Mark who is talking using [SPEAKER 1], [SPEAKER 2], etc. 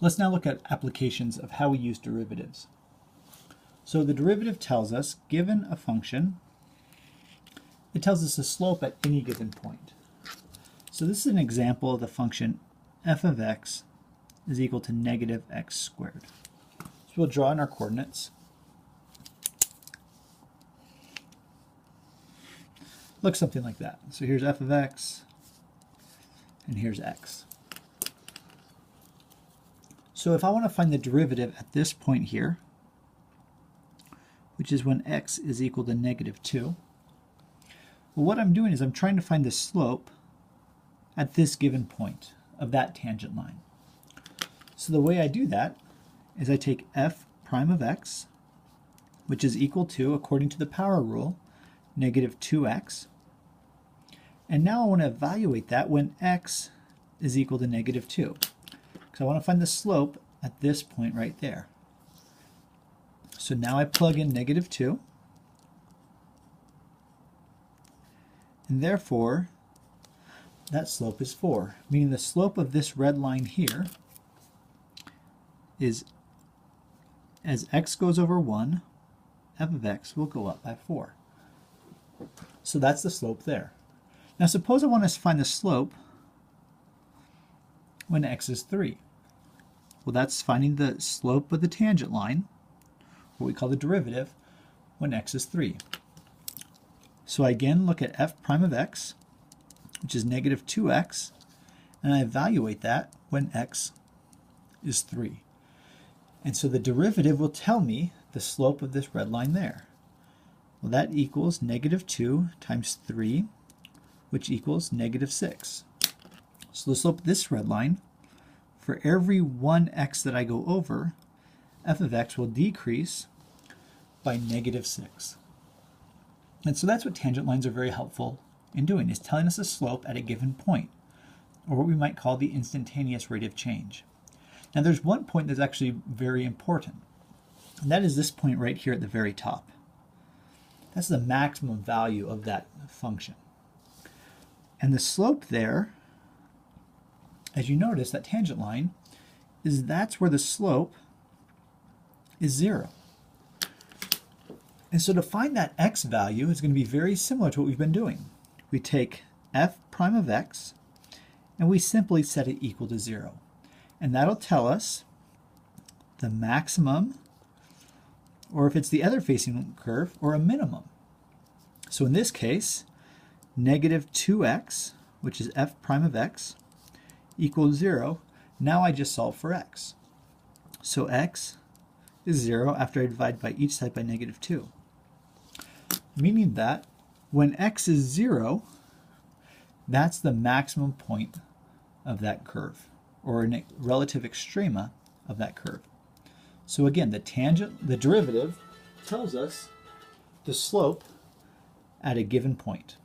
[SPEAKER 1] Let's now look at applications of how we use derivatives. So the derivative tells us, given a function, it tells us the slope at any given point. So this is an example of the function f of x is equal to negative x squared. So we'll draw in our coordinates. Looks something like that. So here's f of x, and here's x. So if I want to find the derivative at this point here, which is when x is equal to negative 2, well, what I'm doing is I'm trying to find the slope at this given point of that tangent line. So the way I do that is I take f prime of x, which is equal to, according to the power rule, negative 2x. And now I want to evaluate that when x is equal to negative 2. Because I want to find the slope at this point right there. So now I plug in negative 2. And therefore, that slope is 4. Meaning the slope of this red line here is, as x goes over 1, f of x will go up by 4. So that's the slope there. Now suppose I want to find the slope when x is 3. Well, that's finding the slope of the tangent line, what we call the derivative, when x is 3. So I again look at f prime of x, which is negative 2x, and I evaluate that when x is 3. And so the derivative will tell me the slope of this red line there. Well, that equals negative 2 times 3, which equals negative 6. So the slope of this red line, for every 1x that I go over, f of x will decrease by negative 6. And so that's what tangent lines are very helpful in doing, is telling us the slope at a given point, or what we might call the instantaneous rate of change. Now there's one point that's actually very important, and that is this point right here at the very top. That's the maximum value of that function. And the slope there, as you notice, that tangent line, that's where the slope is 0. And so to find that x value is going to be very similar to what we've been doing. We take f prime of x, and we simply set it equal to 0. And that'll tell us the maximum, or if it's the other facing curve, or a minimum. So in this case, negative 2x, which is f prime of x, equals 0. Now I just solve for x. So x is 0 after I divide by each side by negative 2. Meaning that when x is 0, that's the maximum point of that curve, or a relative extrema of that curve. So again, the derivative tells us the slope at a given point.